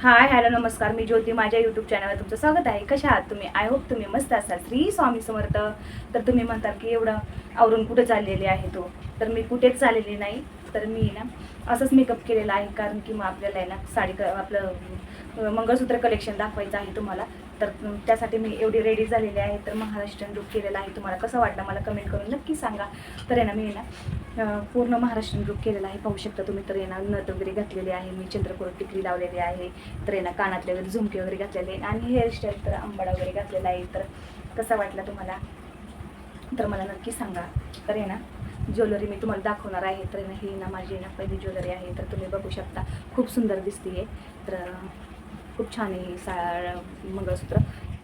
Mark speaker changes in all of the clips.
Speaker 1: Hi hello नमस्कार, मी ज्योती. माझ्या YouTube चॅनलवर तुमचं स्वागत आहे. कशा आहात तुम्ही? आय होप तुम्ही मस्त असाल. श्री स्वामी समर्थ. तर तुम्ही म्हणता की एवढं आवरून कुठे चाललेले आहे तो, तर मी कुठेच चाललेली नाही. तर मी ना असंच मेकअप केलेला आहे, कारण की मग आपल्याला आहे ना आपलं मंगळसूत्र कलेक्शन दाखवायचं आहे तुम्हाला. तर त्यासाठी मी एवढी रेडी झालेली आहे. तर महाराष्ट्रीयन लुक केलेला आहे. तुम्हाला कसं वाटलं मला कमेंट करून नक्की सांगा. तर आहे ना मी ना पूर्ण महाराष्ट्रीयन लुक केलेला आहे, पाहू शकता तुम्ही. तर आहे ना नथ वगैरे घातलेली आहे, मी चंद्रकोर टिकली लावलेली आहे. तर आहे ना कानातले वगैरे झुमके वगैरे घातलेले आणि हेअरस्टाईल तर आंबाडा वगैरे घातलेला आहे. तर कसा वाटला तुम्हाला तर मला नक्की सांगा. तर आहे ना ज्वेलरी मी तुम्हाला दाखवणार आहे. तर ना ही ना माझी ना पहिली ज्वेलरी आहे. तर तुम्ही बघू शकता, खूप सुंदर दिसते. तर खूप छान आहे मंगळसूत्र.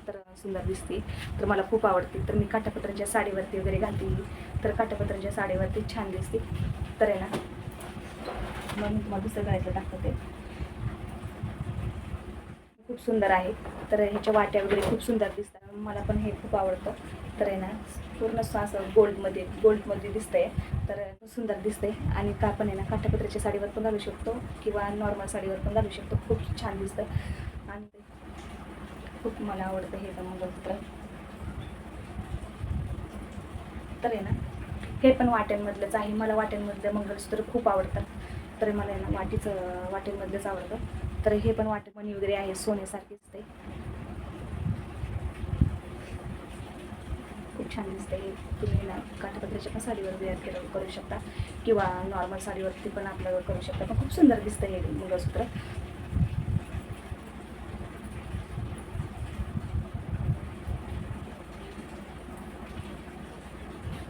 Speaker 1: तर सुंदर दिसते, तर मला खूप आवडते. तर मी काठापत्राच्या साडीवरती वगैरे घालते. तर काठापत्राच्या साडीवरती छान दिसते. तर आहे ना मग मी तुम्हाला दुसरं गळ्यातलं दाखवते. खूप सुंदर आहे. तर ह्याच्या वाट्या वगैरे खूप सुंदर दिसतात, मला पण हे खूप आवडतं. तर आहे ना पूर्ण असं गोल्डमध्ये दिसतंय. तर सुंदर दिसतंय. आणि का पण आहे ना काठापत्राच्या साडीवर पण घालू शकतो किंवा नॉर्मल साडीवर पण घालू शकतो. खूप छान दिसतं आणि खूप मला आवडतं हे पण मंगळसूत्र. तर आहे ना हे पण वाट्यांमधलंच आहे. मला वाट्यांमधलं मंगळसूत्र खूप आवडतं. तर मला आहे ना वाट्यांमधलंच आवडतं. तर हे पण वाटेमणी वगैरे आहे, सोन्यासारखेच ते खूप छान दिसते. तुम्ही ना काठापत्राच्या पण साडीवर वेअर करू शकता किंवा नॉर्मल साडीवरती पण आपल्यावर करू शकता. पण खूप सुंदर दिसतं हे मंगळसूत्र.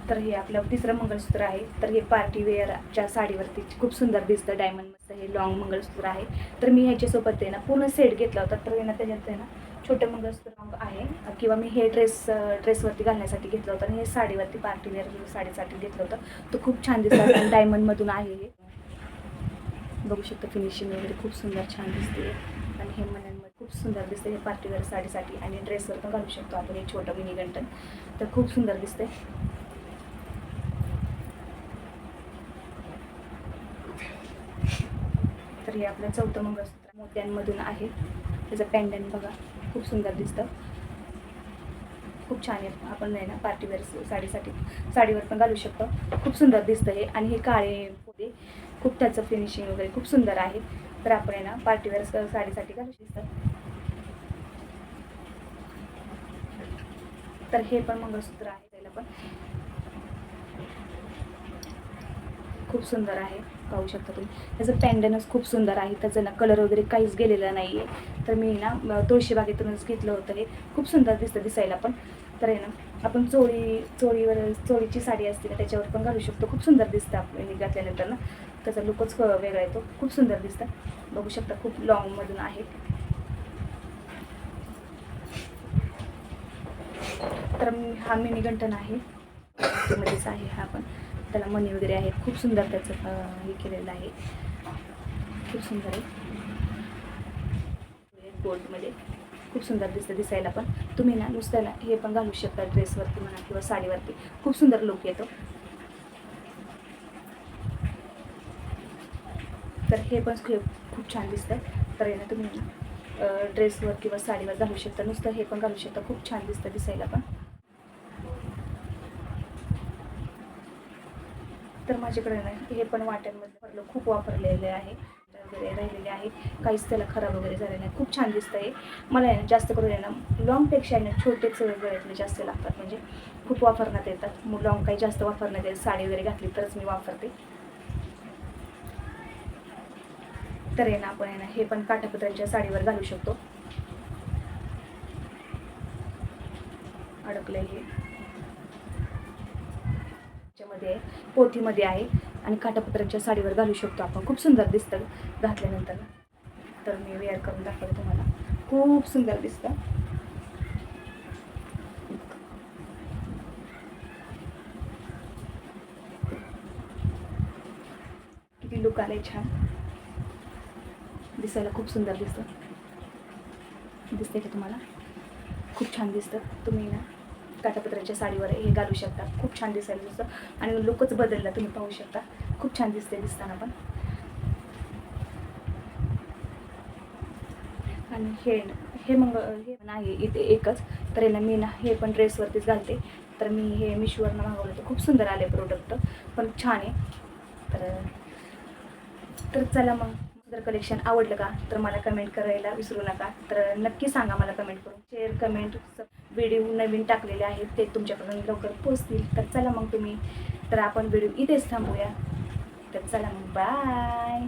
Speaker 1: तर हे आपलं तिसरं मंगळसूत्र आहे. तर हे पार्टी वेअरच्या साडीवरती खूप सुंदर दिसतं. डायमंड मस्त हे लॉंग मंगळसूत्र आहे. तर मी ह्याच्यासोबत आहे ना पूर्ण सेट घेतला होता. तर आहे ना त्याच्यात आहे ना छोटं मंगळसूत्र आहे किंवा मी हे ड्रेसवरती घालण्यासाठी घेतलं होतं आणि हे साडीवरती पार्टी वेअर साडीसाठी घेतलं होतं. तर खूप छान दिसतं आणि डायमंडमधून आहे हे. बघू शकता फिनिशिंग वगैरे खूप सुंदर छान दिसते. आणि हे मण्यांमध्ये खूप सुंदर दिसते. हे पार्टी वेअर साडीसाठी आणि ड्रेसवर पण घालू शकतो आपण हे छोटं मिनी गंटन. तर खूप सुंदर दिसते. तर हे आपलं चौथं मंगळसूत्र मोत्यांमधून आहे. त्याचं पॅन्डन बघा, खूप सुंदर दिसतं. खूप छान आहे. आपण आहे ना पार्टीवेअर साडीवर पण घालू शकतो. खूप सुंदर दिसतं हे. आणि हे काळे पोते खूप त्याचं फिनिशिंग वगैरे खूप सुंदर आहे. तर आपण आहे ना पार्टीवेअर साडीसाठी घालू शकतो. तर हे पण मंगळसूत्र आहे, त्याला पण खूप सुंदर आहे, पाहू शकता तुम्ही. त्याचं पॅन्डनच खूप सुंदर आहे. त्याचं ना कलर वगैरे काहीच गेलेला नाही आहे. तर मी ना तुळशीबागेतूनच घेतलं होतं. हे खूप सुंदर दिसतं दिसायला पण. तर आहे ना आपण चोळीची साडी असते ना त्याच्यावर पण घालू शकतो. खूप सुंदर दिसतं आपण घातल्यानंतर ना, त्याचा लुकच वेगळा येतो. खूप सुंदर दिसतं. बघू शकता, खूप लॉंगमधून आहे. तर हा मिनी गंठन आहे, मध्येच आहे हा पण. त्याला मणी वगैरे आहेत. खूप सुंदर त्याचं हे केलेलं आहे. खूप सुंदर आहे. गोल्डमध्ये खूप सुंदर दिसतं दिसायला पण. तुम्ही ना नुसतं ना हे पण घालू शकता ड्रेसवरती म्हणा किंवा साडीवरती. खूप सुंदर लुक येतो. तर हे पण खूप छान दिसतं. तर आहे ना तुम्ही ना ड्रेसवर किंवा साडीवर घालू शकता. नुसतं हे पण घालू शकता. खूप छान दिसतं दिसायला पण. तर माझ्याकडे ना हे पण वाट्यांमध्ये खूप वापरलेले आहे वगैरे राहिलेले आहे. काहीच त्याला खराब वगैरे झाले नाही. खूप छान दिसतं हे. मला आहे ना जास्त करून आहे ना लॉंगपेक्षा आहे ना छोटेच गळ्यातले जास्त लागतात, म्हणजे खूप वापरण्यात येतात. मग लॉंग काही जास्त वापरण्यात येत, साडी वगैरे घातली तरच मी वापरते. तर आहे ना आपण आहे ना हे पण काठापत्रांच्या साडीवर घालू शकतो. अडकलं हे मध्ये पोथीमध्ये आहे आणि काठापत्रांच्या साडीवर घालू शकतो आपण. खूप सुंदर दिसतं घातल्यानंतर. तर मी वेअर करून दाखवते तुम्हाला. खूप सुंदर दिसतं. किती लुक आले छान दिसायला. खूप सुंदर दिसतं. दिसते का तुम्हाला? खूप छान दिसतं. तुम्ही ना काठापत्राच्या साडीवर हे घालू शकता. खूप छान दिसायला दिसतं आणि लुकच बदलला तुम्ही पाहू शकता. खूप छान दिसते दिसताना पण. आणि हे मग हे नाही इथे एकच, तर आहे ना मी ना हे पण ड्रेसवरतीच घालते. तर मी हे मिशोवरनं मागवलं होतं, खूप सुंदर आले प्रोडक्ट, पण छान आहे. तर चला मग, जर कलेक्शन आवडलं का तर मला कमेंट करायला विसरू नका. तर नक्की सांगा मला कमेंट करून, शेअर कमेंट. व्हिडिओ नवीन टाकलेले आहेत ते तुमच्याकडून लवकर पोचतील. तर चला मग तर आपण व्हिडिओ इथेच थांबूया. तर चला मग, बाय.